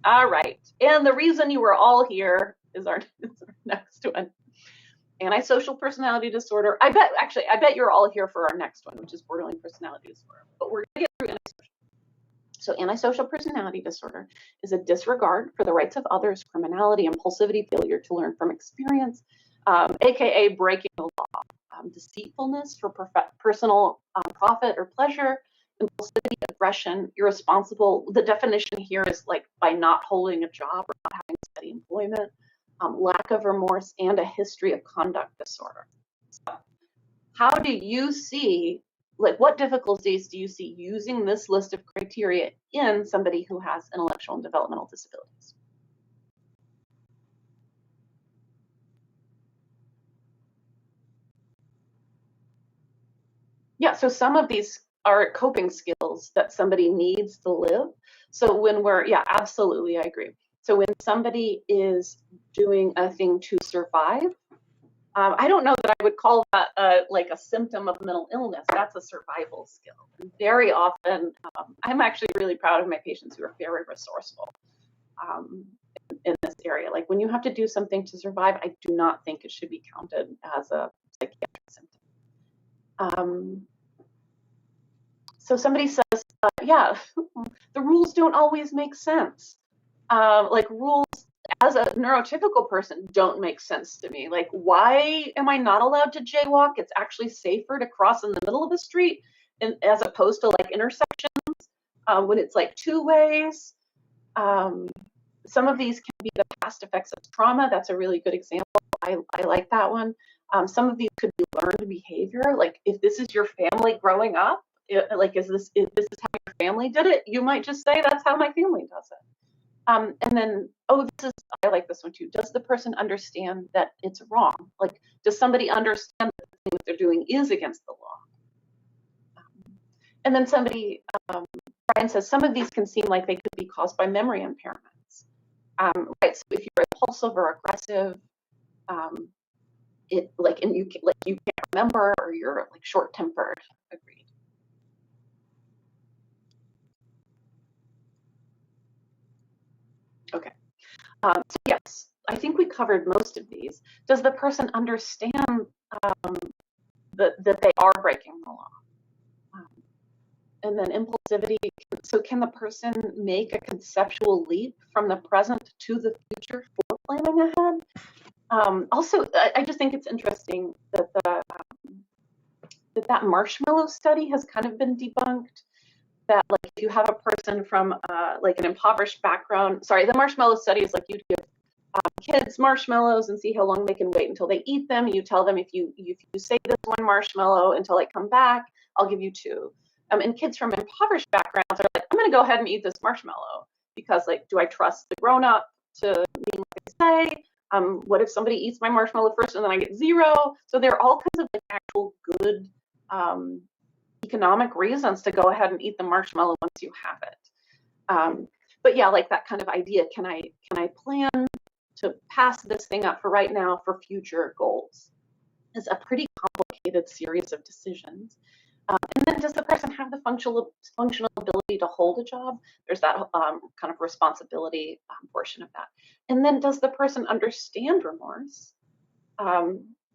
All right. And the reason you were all here is is our next one. Antisocial personality disorder. I bet you're all here for our next one, which is borderline personality disorder. But we're gonna get through antisocial. So antisocial personality disorder is a disregard for the rights of others, criminality, impulsivity, failure to learn from experience, aka breaking the law, deceitfulness for personal profit or pleasure, impulsivity, aggression, irresponsible. The definition here is like by not holding a job or not having steady employment, lack of remorse, and a history of conduct disorder. So how do you see, like, what difficulties do you see using this list of criteria in somebody who has intellectual and developmental disabilities? Yeah, so some of these are coping skills that somebody needs to live. So when we're, yeah, absolutely, I agree. So when somebody is doing a thing to survive, I don't know that I would call that like a symptom of mental illness. That's a survival skill. And very often, I'm actually really proud of my patients who are very resourceful um, in this area. Like when you have to do something to survive, I do not think it should be counted as a psychiatric symptom. So somebody says, yeah, the rules don't always make sense. Like rules as a neurotypical person don't make sense to me. Like, why am I not allowed to jaywalk? It's actually safer to cross in the middle of the street as opposed to like intersections when it's like two ways. Some of these can be the past effects of trauma. That's a really good example. I like that one. Some of these could be learned behavior. Like if this is your family growing up, like is this how your family did it? You might just say that's how my family does it. And then, I like this one too. Does the person understand that it's wrong? Like, does somebody understand that the thing that they're doing is against the law? And then Brian says, some of these can seem like they could be caused by memory impairments. Right, so if you're impulsive or aggressive, and you can't remember, or you're like short-tempered. Agreed. Okay. So yes, I think we covered most of these. Does the person understand that they are breaking the law? And then impulsivity. So can the person make a conceptual leap from the present to the future for planning ahead? Also, I just think it's interesting that that marshmallow study has kind of been debunked. That like if you have a person from like an impoverished background, sorry, the marshmallow study is like you give kids marshmallows and see how long they can wait until they eat them. You tell them if you say this one marshmallow until I come back, I'll give you two. And kids from impoverished backgrounds are like, I'm going to go ahead and eat this marshmallow because, like, do I trust the grown up to mean what they say? What if somebody eats my marshmallow first and then I get zero? So there are all kinds of like actual good economic reasons to go ahead and eat the marshmallow once you have it. But yeah, like that kind of idea. Can I plan to pass this thing up for right now for future goals? Is a pretty complicated series of decisions. And then does the person have the functional ability to hold a job? There's that kind of responsibility portion of that. And then does the person understand remorse?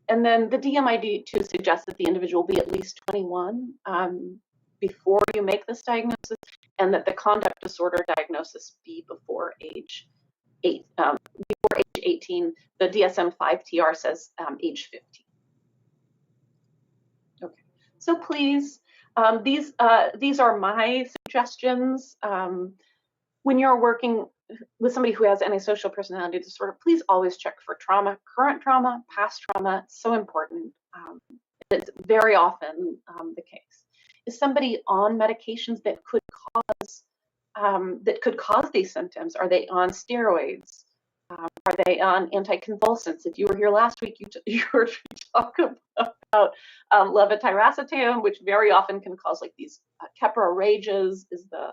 And then the DMID-2 suggests that the individual be at least 21 before you make this diagnosis, and that the conduct disorder diagnosis be before age 18. The DSM-5-TR says age 15. Okay, so please, these are my suggestions. When you're working with somebody who has antisocial personality disorder, please always check for trauma, current trauma, past trauma. It's so important. It's very often the case. Is somebody on medications that could cause these symptoms? Are they on steroids? Are they on anticonvulsants? If you were here last week, you heard me talk about levetiracetam, which very often can cause like these Keppra rages, is the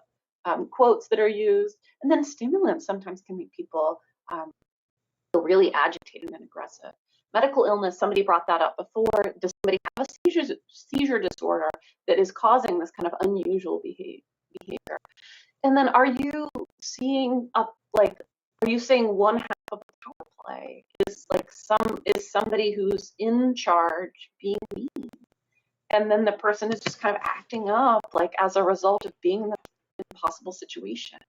quotes that are used. And then stimulants sometimes can make people feel really agitated and aggressive. Medical illness, somebody brought that up before. Does somebody have a seizure disorder that is causing this kind of unusual behavior? And then are you seeing like, are you saying one half of the power play is like somebody who's in charge being mean, and then the person is just kind of acting up like as a result of being in the impossible situation?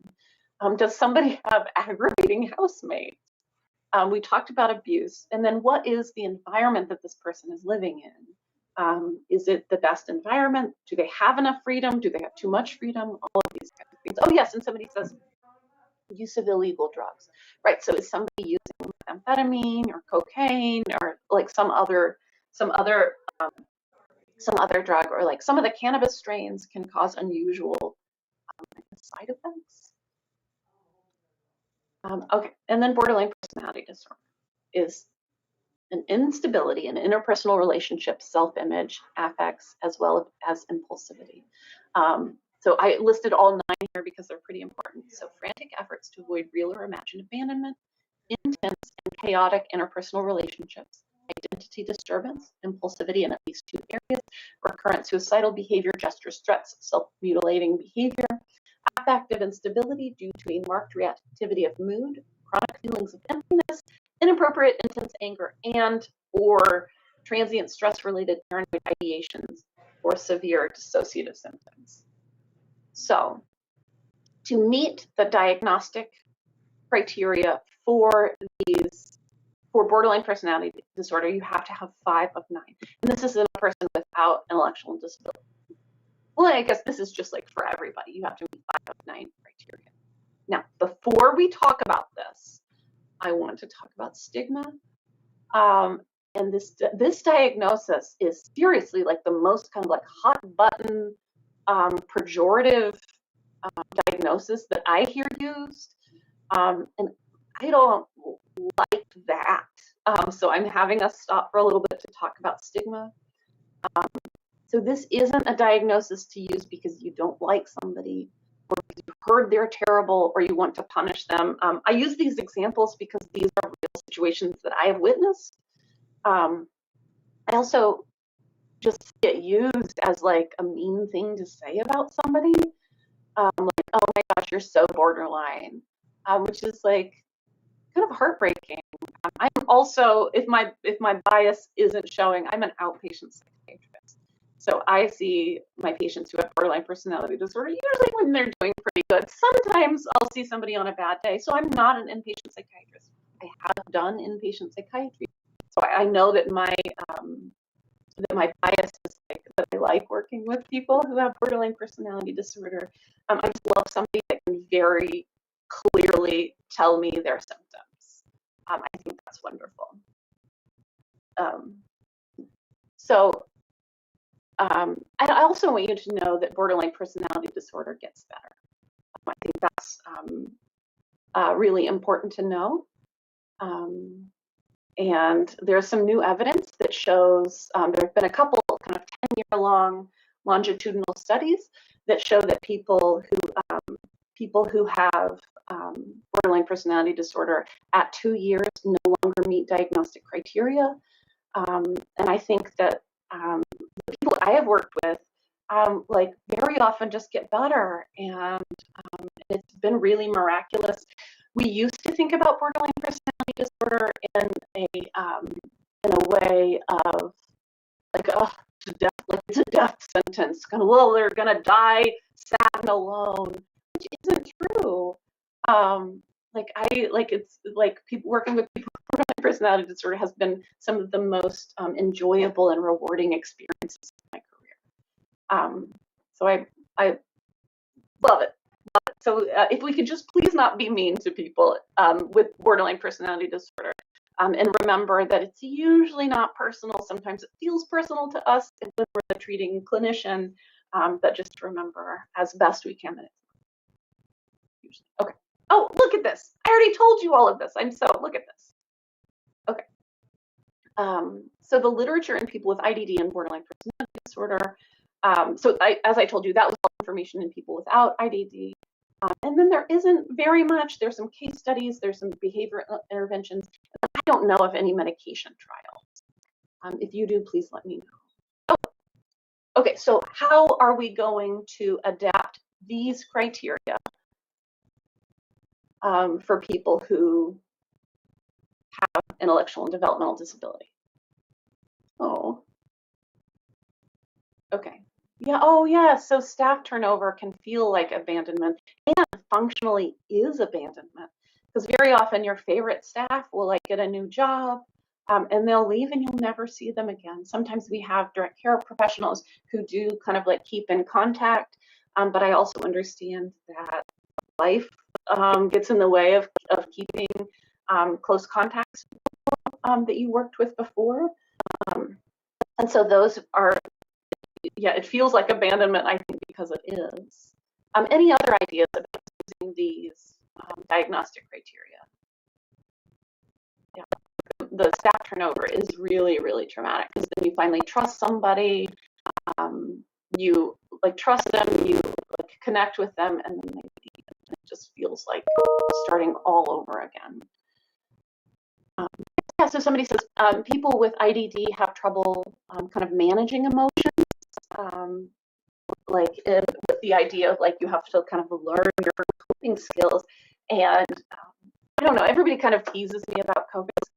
Does somebody have aggravating housemates? We talked about abuse, and then what is the environment that this person is living in? Is it the best environment? Do they have enough freedom? Do they have too much freedom? All of these kinds of things. Oh yes, and somebody says use of illegal drugs, right? So is somebody using amphetamine or cocaine or like some other drug, or like some of the cannabis strains can cause unusual side effects. Okay, and then borderline personality disorder is an instability in interpersonal relationships, self-image, affects, as well as impulsivity. So I listed all 9 here because they're pretty important. So frantic efforts to avoid real or imagined abandonment, intense and chaotic interpersonal relationships, identity disturbance, impulsivity in at least 2 areas, recurrent suicidal behavior, gestures, threats, self-mutilating behavior, affective instability due to a marked reactivity of mood, chronic feelings of emptiness, inappropriate intense anger, and or transient stress-related paranoid ideations or severe dissociative symptoms. So to meet the diagnostic criteria for borderline personality disorder, you have to have 5 of 9. And this is in a person without intellectual disability. Well, I guess this is just like for everybody. You have to meet 5 of 9 criteria. Now, before we talk about this, I want to talk about stigma. And this diagnosis is seriously like the most kind of like hot button pejorative diagnosis that I hear used. And I don't like that. So I'm having us stop for a little bit to talk about stigma. So this isn't a diagnosis to use because you don't like somebody, or you've heard they're terrible, or you want to punish them. I use these examples because these are real situations that I have witnessed. I also just see it used as like a mean thing to say about somebody. Like, oh my gosh, you're so borderline, which is like kind of heartbreaking. I'm also, if my bias isn't showing, I'm an outpatient psychiatrist. So I see my patients who have borderline personality disorder usually when they're doing pretty good. Sometimes I'll see somebody on a bad day. So I'm not an inpatient psychiatrist. I have done inpatient psychiatry. So I know that my bias is like that I like working with people who have borderline personality disorder. I just love somebody that can very clearly tell me their symptoms. I think that's wonderful. I also want you to know that borderline personality disorder gets better. I think that's really important to know. And there's some new evidence that shows there have been a couple kind of 10-year-long longitudinal studies that show that people who have borderline personality disorder at 2 years no longer meet diagnostic criteria. And I think that the people I have worked with, like very often just get better, and it's been really miraculous. We used to think about borderline personality disorder in a way of like, oh, to death, like it's a death sentence. Kind of, well, they're gonna die sad and alone, which isn't true. It's like people working with people with borderline personality disorder has been some of the most enjoyable and rewarding experiences of my career. So I love it. So if we could just please not be mean to people with borderline personality disorder, and remember that it's usually not personal. Sometimes it feels personal to us when we're the treating clinician, but just remember as best we can that it's usually. Okay. Oh, look at this. I already told you all of this. Look at this. Okay. So the literature in people with IDD and borderline personality disorder. As I told you, that was all information in people without IDD. And then there isn't very much. There's some case studies. There's some behavioral interventions. I don't know of any medication trials. If you do, please let me know. Oh, okay, so how are we going to adapt these criteria for people who have intellectual and developmental disability. Oh, okay. Yeah, oh yeah, so staff turnover can feel like abandonment and functionally is abandonment. Because very often your favorite staff will like get a new job, and they'll leave and you'll never see them again. Sometimes we have direct care professionals who do kind of like keep in contact, but I also understand that life gets in the way of keeping close contacts that you worked with before. And so those are, yeah, it feels like abandonment, I think, because it is. Any other ideas about using these diagnostic criteria? Yeah. The staff turnover is really, really traumatic because then you finally trust somebody, you like trust them, you like connect with them, and then they leave. And it just feels like starting all over again. Yeah, so somebody says people with IDD have trouble kind of managing emotions, like with the idea of like you have to kind of learn your coping skills. And I don't know, everybody kind of teases me about coping skills.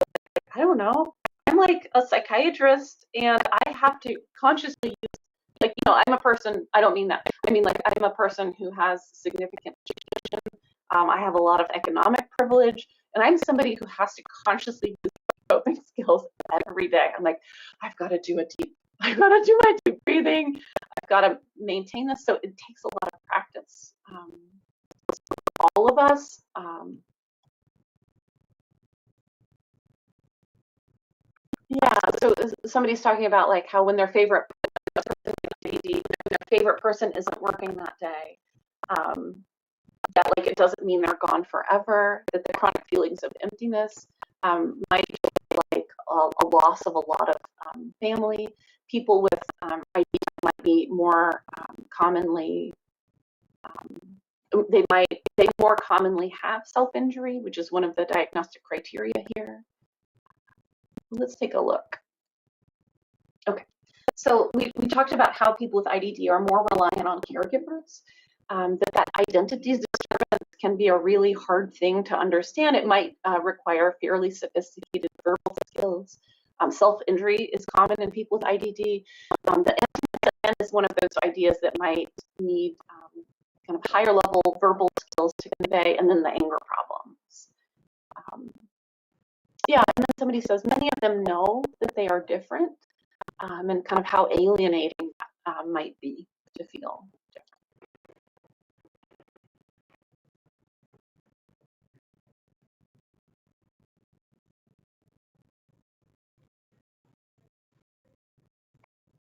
I don't know. I'm like a psychiatrist and I have to consciously use, like, you know, I'm a person, I don't mean that. I mean, like, I'm a person who has significant education. I have a lot of economic privilege, and I'm somebody who has to consciously use coping skills every day. I'm like, I've got to do I've got to do my deep breathing. I've got to maintain this. So it takes a lot of practice. All of us. Yeah, so somebody's talking about like how when their favorite person isn't working that day, that like it doesn't mean they're gone forever, that the chronic feelings of emptiness might be like a loss of a lot of family. People with IDD might be more commonly, they more commonly have self-injury, which is one of the diagnostic criteria here. Let's take a look. Okay, so we talked about how people with IDD are more reliant on caregivers, that identity disturbance can be a really hard thing to understand. It might require fairly sophisticated verbal skills. Self-injury is common in people with IDD. The emptiness is one of those ideas that might need kind of higher level verbal skills to convey, and then the anger problems. Yeah, and then somebody says many of them know that they are different, and kind of how alienating that might be to feel.